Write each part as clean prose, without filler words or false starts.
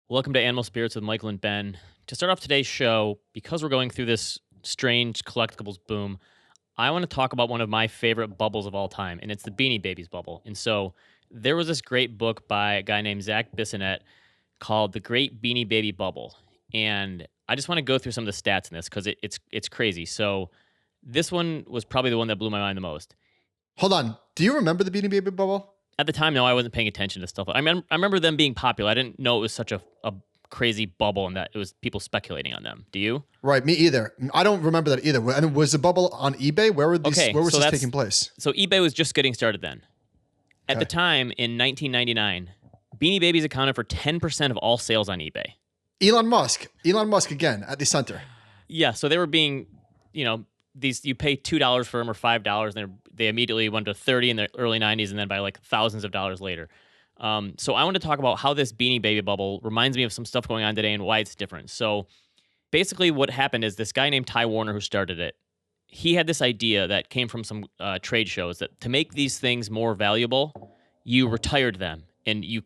Welcome to Animal Spirits with Michael and Ben. To start off today's show, because we're going through this strange collectibles boom, I want to talk about one of my favorite bubbles of all time, and it's the Beanie Babies bubble. And so there was this great book by a guy named Zach Bissonette called The Great Beanie Baby Bubble. And I just want to go through some of the stats in this because it's crazy. So this one was probably the one that blew my mind the most. Hold on. Do you remember the Beanie Baby bubble? At the time, no, I wasn't paying attention to stuff. I remember them being popular. I didn't know it was such a crazy bubble and that it was people speculating on them. Do you? Right, me either. I don't remember that either. And was the bubble on eBay? Where were these? Okay, where was so this that's- taking place? So eBay was just getting started then. At the Okay. time, in 1999, Beanie Babies accounted for 10% of all sales on eBay. Elon Musk again at the center. Yeah, so they were being, these you pay $2 for them or $5, and they immediately went to 30 in the early 90s, and then by like thousands of dollars later. So I want to talk about how this Beanie Baby bubble reminds me of some stuff going on today and why it's different. So basically, what happened is this guy named Ty Warner who started it. He had this idea that came from some trade shows that to make these things more valuable, you retired them and you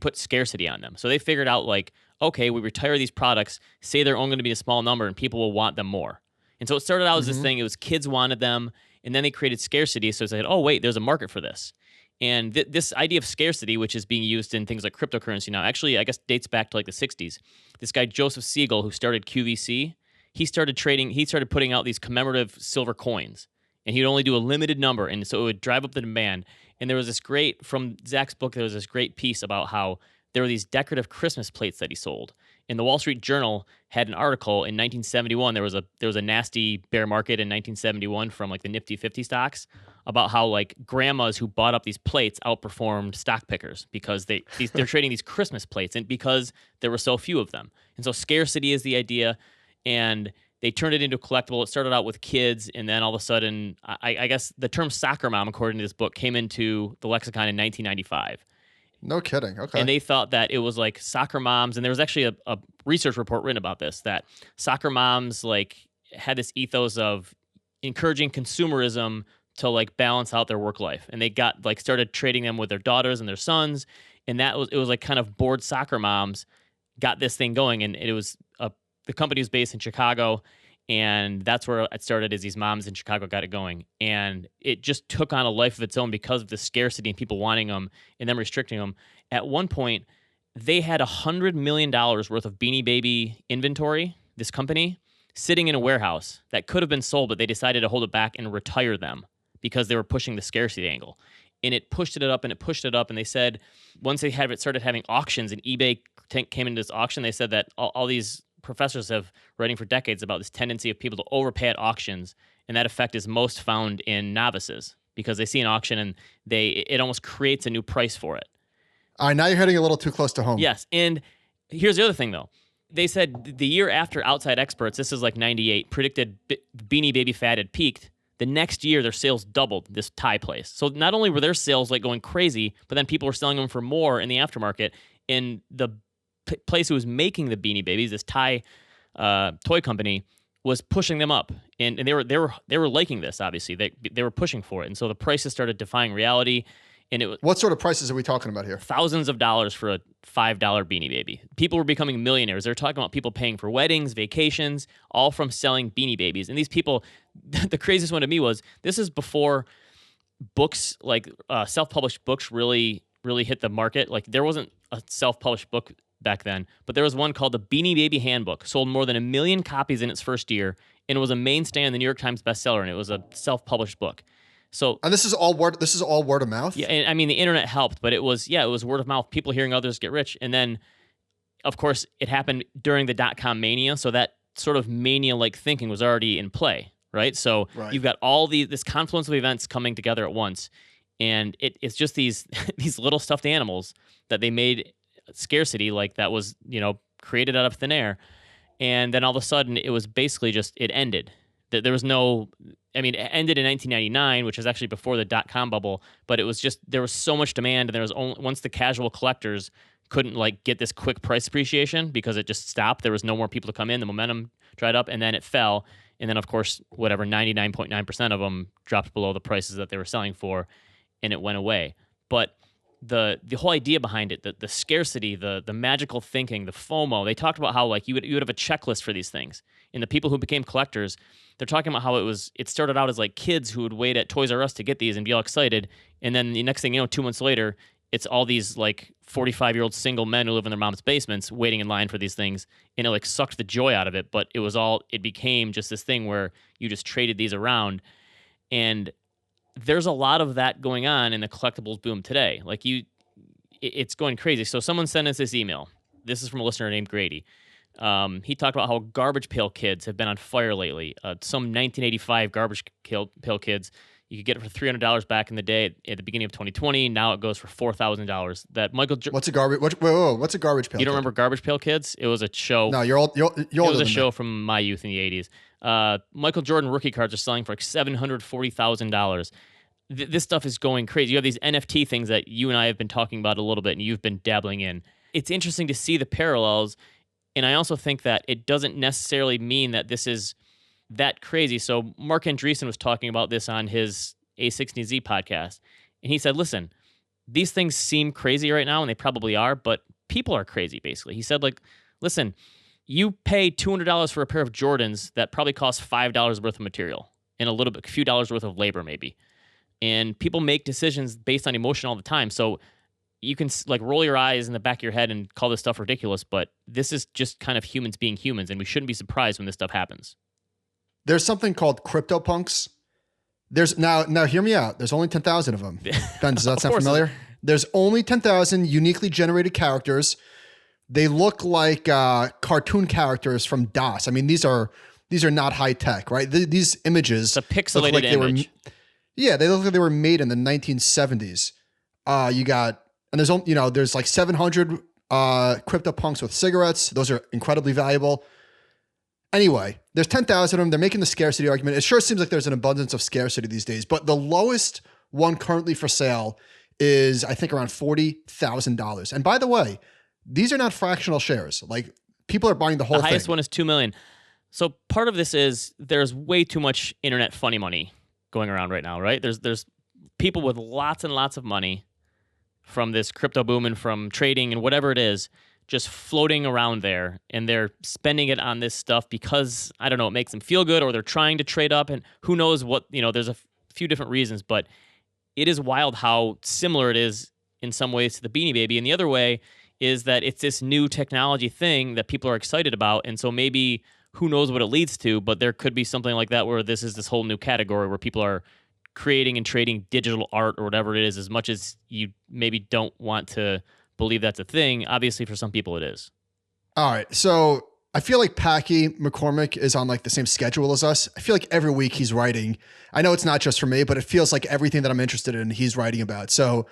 put scarcity on them. So they figured out like, okay, we retire these products, say they're only going to be a small number, and people will want them more. And so it started out as this thing. It was kids wanted them, and then they created scarcity. So they said, oh wait, there's a market for this. And this idea of scarcity, which is being used in things like cryptocurrency now, actually I guess dates back to like the 60s. This guy Joseph Siegel, who started QVC, he started putting out these commemorative silver coins, and he'd only do a limited number, and so it would drive up the demand. And there was this great, from Zach's book, there was this great piece about how there were these decorative Christmas plates that he sold. And the Wall Street Journal had an article in 1971. There was a nasty bear market in 1971 from like the Nifty 50 stocks about how like grandmas who bought up these plates outperformed stock pickers because they're trading these Christmas plates and because there were so few of them. And so scarcity is the idea. And they turned it into a collectible. It started out with kids, and then all of a sudden, I guess the term soccer mom, according to this book, came into the lexicon in 1995. No kidding. Okay. And they thought that it was like soccer moms, and there was actually a research report written about this, that soccer moms like had this ethos of encouraging consumerism to like balance out their work life. And they got like started trading them with their daughters and their sons. And it was like kind of bored soccer moms got this thing going. And it was the company was based in Chicago, and that's where it started. Is these moms in Chicago got it going, and it just took on a life of its own because of the scarcity and people wanting them and them restricting them. At one point, they had $100 million worth of Beanie Baby inventory. This company sitting in a warehouse that could have been sold, but they decided to hold it back and retire them because they were pushing the scarcity angle. And it pushed it up and it pushed it up. And they said once they started having auctions and eBay came into this auction, they said that all these professors have writing for decades about this tendency of people to overpay at auctions, and that effect is most found in novices because they see an auction and it almost creates a new price for it. All right, now you're hitting a little too close to home. Yes, and here's the other thing though. They said the year after outside experts, this is like 98, predicted Beanie Baby fad had peaked. The next year, their sales doubled, this Thai place. So not only were their sales like going crazy, but then people were selling them for more in the aftermarket. And the place who was making the Beanie Babies, this Thai toy company, was pushing them up, and they were liking this. Obviously, they were pushing for it, and so the prices started defying reality. And it was What sort of prices are we talking about here? thousands of dollars for a $5 Beanie Baby. People were becoming millionaires. They're talking about people paying for weddings, vacations, all from selling Beanie Babies. And these people, the craziest one to me was this is before books like self-published books really hit the market. Like there wasn't a self-published book back then, but there was one called the Beanie Baby Handbook, sold more than 1 million copies in its first year, and it was a mainstay on the New York Times bestseller, and it was a self-published book. So, And this is all word of mouth? yeah, and I mean the internet helped, but it was word of mouth, people hearing others get rich, and then of course it happened during the dot-com mania, so that sort of mania-like thinking was already in play, right? So Right. you've got this confluence of events coming together at once, and it's just these these little stuffed animals that they made scarcity like that was created out of thin air, and then all of a sudden it was basically just it ended. There was no, I mean, it ended in 1999, which is actually before the dot-com bubble, but it was just there was so much demand, and there was only once the casual collectors couldn't like get this quick price appreciation because it just stopped. There was no more people to come in. The momentum dried up, and then it fell. And then, of course, whatever 99.9% of them dropped below the prices that they were selling for, and it went away. But the whole idea behind it, the scarcity, the magical thinking, the FOMO. They talked about how like you would have a checklist for these things. And the people who became collectors, they're talking about how it started out as like kids who would wait at Toys R Us to get these and be all excited, and then the next thing you know, 2 months later, it's all these like 45-year-old single men who live in their mom's basements waiting in line for these things, and it like sucked the joy out of it. But it became just this thing where you just traded these around, and there's a lot of that going on in the collectibles boom today. Like it's going crazy. So someone sent us this email. This is from a listener named Grady. He talked about how Garbage Pail Kids have been on fire lately. Some 1985 Garbage Pail Kids, you could get it for $300 back in the day at the beginning of 2020. Now it goes for $4,000. That What's a garbage? What's a Garbage Pail? You don't remember Garbage Pail Kids? It was a show. No, you're old. You're it older was a than show me. from my youth in the 80s. Michael Jordan rookie cards are selling for like $740,000. This stuff is going crazy. You have these NFT things that you and I have been talking about a little bit, and you've been dabbling in. It's interesting to see the parallels, and I also think that it doesn't necessarily mean that this is that crazy. So Mark Andreessen was talking about this on his A16Z podcast, and he said, listen, these things seem crazy right now, and they probably are, but people are crazy, basically. He said, like, listen, you pay $200 for a pair of Jordans that probably cost $5 worth of material and a few dollars worth of labor, maybe. And people make decisions based on emotion all the time. So you can like roll your eyes in the back of your head and call this stuff ridiculous, but this is just kind of humans being humans, and we shouldn't be surprised when this stuff happens. There's something called CryptoPunks. There's now hear me out. There's only 10,000 of them. Ben, does that sound familiar? There's only 10,000 uniquely generated characters. They look like cartoon characters from DOS. I mean, these are not high tech, right? These images. It's a pixelated image. They look like they were made in the 1970s. There's like 700 CryptoPunks with cigarettes. Those are incredibly valuable. Anyway, there's 10,000 of them. They're making the scarcity argument. It sure seems like there's an abundance of scarcity these days, but the lowest one currently for sale is, I think, around $40,000. And by the way, these are not fractional shares. Like, people are buying the whole thing. The highest one is $2 million. So part of this is there's way too much internet funny money going around right now, right? There's people with lots and lots of money from this crypto boom and from trading and whatever it is, just floating around there, and they're spending it on this stuff because, I don't know, it makes them feel good, or they're trying to trade up, and who knows what, there's a few different reasons, but it is wild how similar it is in some ways to the Beanie Baby. And the other way is that it's this new technology thing that people are excited about, and so maybe who knows what it leads to, but there could be something like that where this is this whole new category where people are creating and trading digital art or whatever it is, as much as you maybe don't want to believe that's a thing. Obviously, for some people it is. All right. So I feel like Packy McCormick is on like the same schedule as us. I feel like every week he's writing. I know it's not just for me, but it feels like everything that I'm interested in, he's writing about. So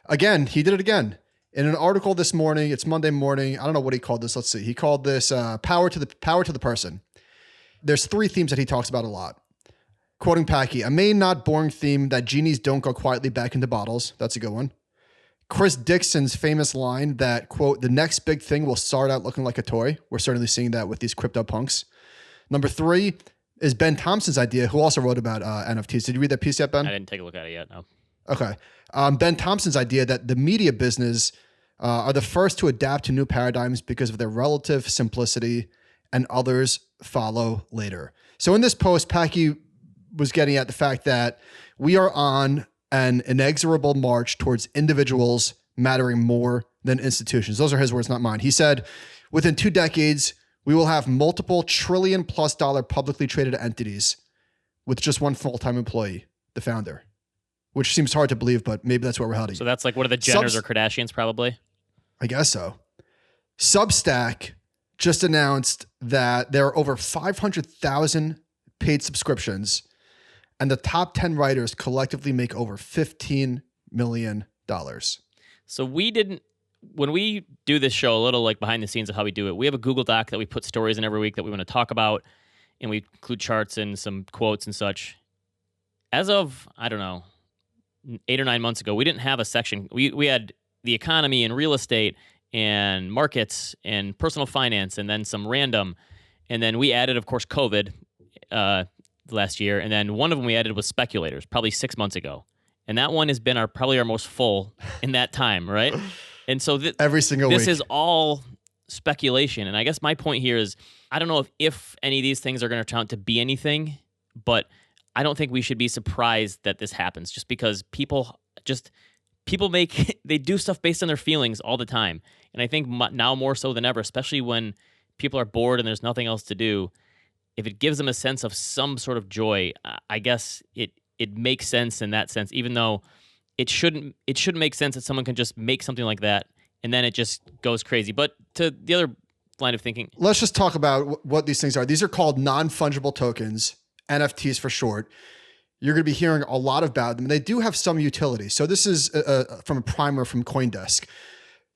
again, he did it again. In an article this morning, it's Monday morning. I don't know what he called this. Let's see. He called this power to the person. There's 3 themes that he talks about a lot. Quoting Packy, a main, not boring theme that genies don't go quietly back into bottles. That's a good one. Chris Dixon's famous line that, quote, the next big thing will start out looking like a toy. We're certainly seeing that with these CryptoPunks. Number 3 is Ben Thompson's idea, who also wrote about NFTs. Did you read that piece yet, Ben? I didn't take a look at it yet, no. Okay. Ben Thompson's idea that the media business are the first to adapt to new paradigms because of their relative simplicity, and others follow later. So in this post, Packy was getting at the fact that we are on an inexorable march towards individuals mattering more than institutions. Those are his words, not mine. He said, within 2 decades, we will have multiple $1 trillion+ publicly traded entities with just one full-time employee, the founder, which seems hard to believe, but maybe that's what we're heading. So that's like, what are the Jenners or Kardashians probably? I guess so. Substack just announced that there are over 500,000 paid subscriptions, and the top 10 writers collectively make over $15 million. So when we do this show, a little like behind the scenes of how we do it, we have a Google Doc that we put stories in every week that we want to talk about, and we include charts and some quotes and such. As of, I don't know, 8 or 9 months ago, we didn't have a section. We had the economy and real estate and markets and personal finance, and then some random. And then we added, of course, COVID last year. And then one of them we added was speculators, probably 6 months ago. and that one has been probably our most full in that time, right? And so every single this week. is all speculation. And I guess my point here is I don't know if any of these things are going to turn out to be anything, but I don't think we should be surprised that this happens just because people they do stuff based on their feelings all the time. And I think now more so than ever, especially when people are bored and there's nothing else to do, if it gives them a sense of some sort of joy, I guess it makes sense in that sense, even though it shouldn't make sense that someone can just make something like that and then it just goes crazy. But to the other line of thinking, let's just talk about what these things are. These are called non-fungible tokens, NFTs for short. You're going to be hearing a lot about them. They do have some utility. So this is from a primer from CoinDesk.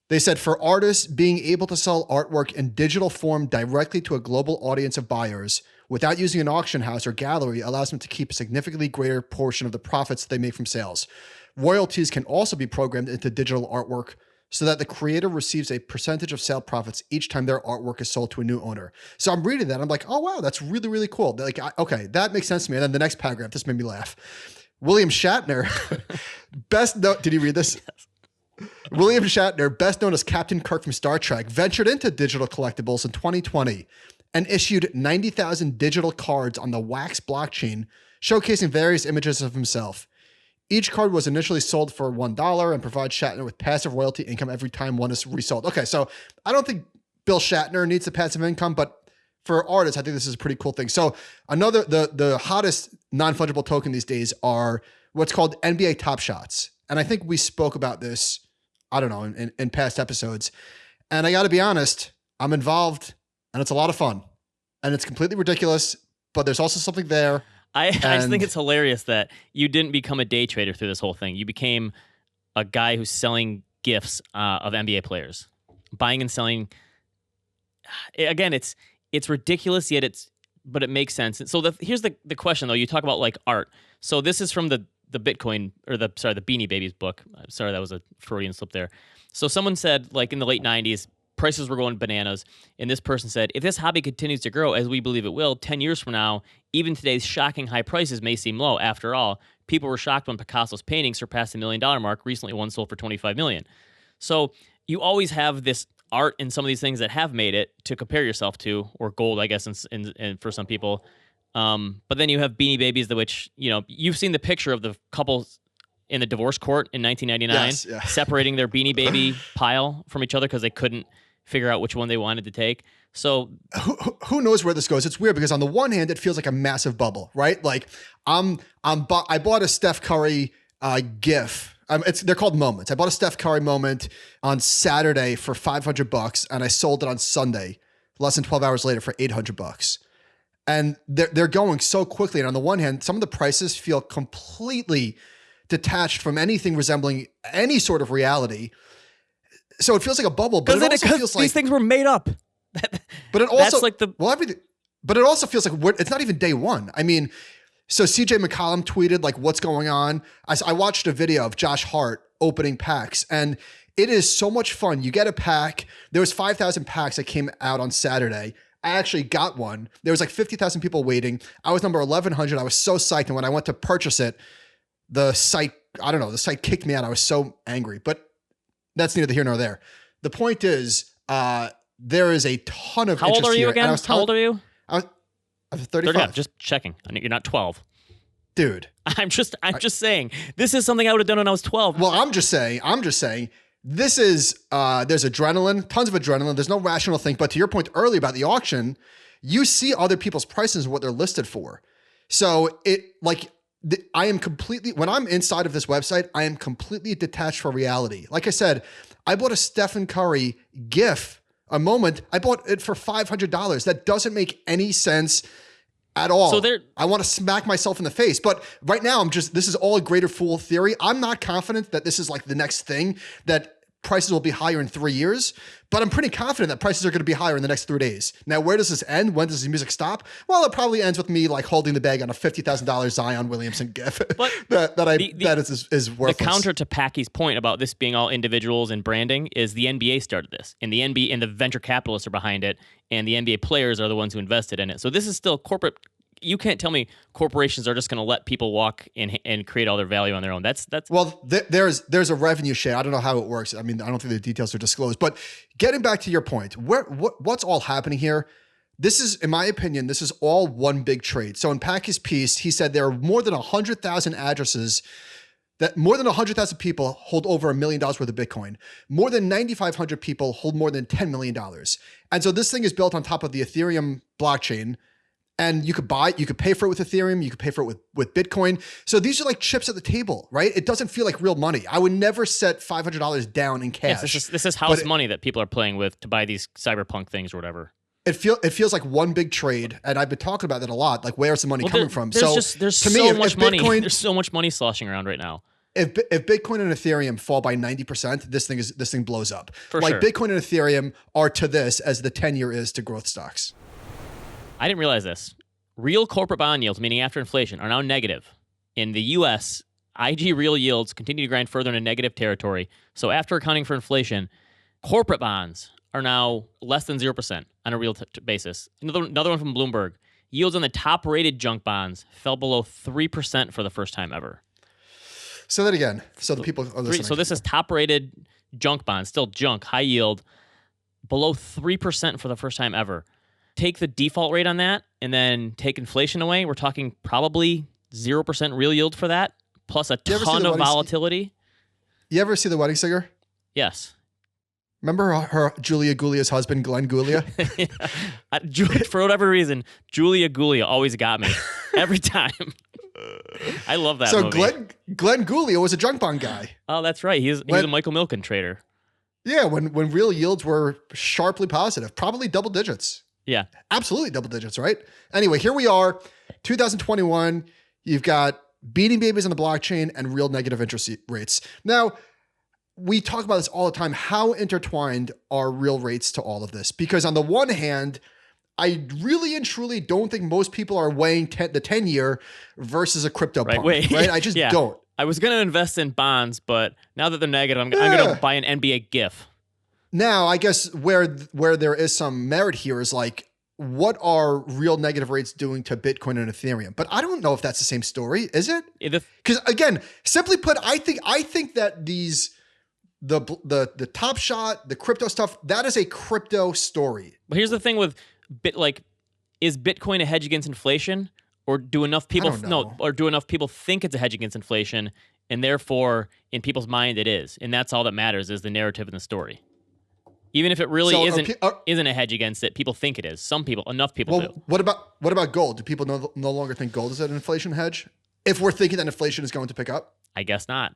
They said for artists, being able to sell artwork in digital form directly to a global audience of buyers without using an auction house or gallery allows them to keep a significantly greater portion of the profits they make from sales. Royalties can also be programmed into digital artwork so that the creator receives a percentage of sale profits each time their artwork is sold to a new owner. So I'm reading that. I'm like, oh, wow, that's really, really cool. Like, okay, that makes sense to me. And then the next paragraph, this made me laugh. William Shatner, did you read this? Yes. William Shatner, best known as Captain Kirk from Star Trek, ventured into digital collectibles in 2020 and issued 90,000 digital cards on the Wax blockchain, showcasing various images of himself. Each card was initially sold for $1 and provides Shatner with passive royalty income every time one is resold. Okay, so I don't think Bill Shatner needs the passive income, but for artists, I think this is a pretty cool thing. So the hottest non-fungible token these days are what's called NBA Top Shots. And I think we spoke about this, I don't know, in past episodes. And I got to be honest, I'm involved and it's a lot of fun. And it's completely ridiculous, but there's also something there. I just think it's hilarious that you didn't become a day trader through this whole thing. You became a guy who's selling gifts of NBA players, buying and selling. Again, it's ridiculous, yet but it makes sense. So here's the question though. You talk about like art. So this is from the Bitcoin or the Beanie Babies book. Sorry, that was a Freudian slip there. So someone said like in the late 90s, prices were going bananas. And this person said, if this hobby continues to grow, as we believe it will, 10 years from now, even today's shocking high prices may seem low. After all, people were shocked when Picasso's painting surpassed the $1 million mark. Recently, one sold for $25 million. So you always have this art in some of these things that have made it to compare yourself to, or gold, I guess, and for some people. But then you have Beanie Babies, which, you've seen the picture of the couple in the divorce court in 1999, yes, yeah. separating their Beanie Baby pile from each other because they couldn't figure out which one they wanted to take. So who knows where this goes? It's weird because on the one hand, it feels like a massive bubble, right? Like I bought a Steph Curry GIF. They're called moments. I bought a Steph Curry moment on Saturday for $500, and I sold it on Sunday, less than 12 hours later for $800. And they're going so quickly. And on the one hand, some of the prices feel completely detached from anything resembling any sort of reality. So it feels like a bubble, but it also feels like these things were made up. But it also that's like everything. But it also feels like it's not even day one. I mean, so CJ McCollum tweeted like, "What's going on?" I watched a video of Josh Hart opening packs, and it is so much fun. You get a pack. There was 5,000 packs that came out on Saturday. I actually got one. There was like 50,000 people waiting. I was number 1,100. I was so psyched, and when I went to purchase it, the site kicked me out. I was so angry, but that's neither here nor there. The point is, there is a ton of How interest old are you here, again? How old are you? I was 35. Just checking. You're not 12. Dude. I'm just saying. This is something I would have done when I was 12. Well, I'm just saying, this is, there's adrenaline, tons of adrenaline. There's no rational thing. But to your point earlier about the auction, you see other people's prices and what they're listed for. So I am completely, when I'm inside of this website, I am completely detached from reality. Like I said, I bought a Stephen Curry GIF, a moment. I bought it for $500. That doesn't make any sense at all. So I want to smack myself in the face. But right now, this is all a greater fool theory. I'm not confident that this is like the next thing, that prices will be higher in 3 years, but I'm pretty confident that prices are going to be higher in the next 3 days. Now, where does this end? When does the music stop? Well, it probably ends with me like holding the bag on a $50,000 Zion Williamson GIF but that is worthless. The counter to Packy's point about this being all individuals and branding is the NBA started this, and the NBA and the venture capitalists are behind it, and the NBA players are the ones who invested in it. So this is still corporate you can't tell me corporations are just going to let people walk in and create all their value on their own. That's well, there's a revenue share. I don't know how it works. I mean, I don't think the details are disclosed. But getting back to your point, what's all happening here? This is, in my opinion, this is all one big trade. So in Packy's piece, he said there are more than 100,000 addresses that more than 100,000 people hold over $1 million worth of Bitcoin. More than 9,500 people hold more than $10 million. And so this thing is built on top of the Ethereum blockchain. And you could pay for it with Ethereum, you could pay for it with Bitcoin. So these are like chips at the table, right? It doesn't feel like real money. I would never set $500 down in cash. Yes, this is house money that people are playing with to buy these cyberpunk things or whatever. It feels like one big trade, and I've been talking about that a lot. Like, where's the money coming from? There's so much money sloshing around right now. If Bitcoin and Ethereum fall by 90%, this thing blows up. For like sure. Bitcoin and Ethereum are to this as the 10-year is to growth stocks. I didn't realize this. Real corporate bond yields, meaning after inflation, are now negative. In the U.S., IG real yields continue to grind further into negative territory. So after accounting for inflation, corporate bonds are now less than 0% on a real basis. Another one from Bloomberg. Yields on the top-rated junk bonds fell below 3% for the first time ever. Say that again, so the people are listening. So this is top-rated junk bonds, still junk, high yield, below 3% for the first time ever. Take the default rate on that, and then take inflation away. We're talking probably 0% real yield for that, plus a ton of volatility. You ever see The Wedding Singer? Yes. Remember her Julia Guglia's husband, Glenn Guglia? For whatever reason, Julia Guglia always got me every time. I love that movie. So Glenn Guglia was a junk bond guy. Oh, that's right. He's a Michael Milken trader. Yeah, when real yields were sharply positive, probably double digits. Yeah. Absolutely double digits, right? Anyway, here we are, 2021. You've got Beanie Babies on the blockchain and real negative interest rates. Now, we talk about this all the time. How intertwined are real rates to all of this? Because on the one hand, I really and truly don't think most people are weighing the 10-year versus a crypto pump, right? I just don't. I was going to invest in bonds, but now that they're negative, I'm going to buy an NBA GIF. Now, I guess where there is some merit here is like, what are real negative rates doing to Bitcoin and Ethereum? But I don't know if that's the same story, is it? Because again, simply put, I think that the Top Shot, the crypto stuff, that is a crypto story. But here's the thing with is Bitcoin a hedge against inflation, or do enough people think it's a hedge against inflation, and therefore in people's mind it is, and that's all that matters is the narrative and the story. Even if it really isn't a hedge against it, people think it is. Enough people do. What about gold? Do people no longer think gold is an inflation hedge? If we're thinking that inflation is going to pick up? I guess not.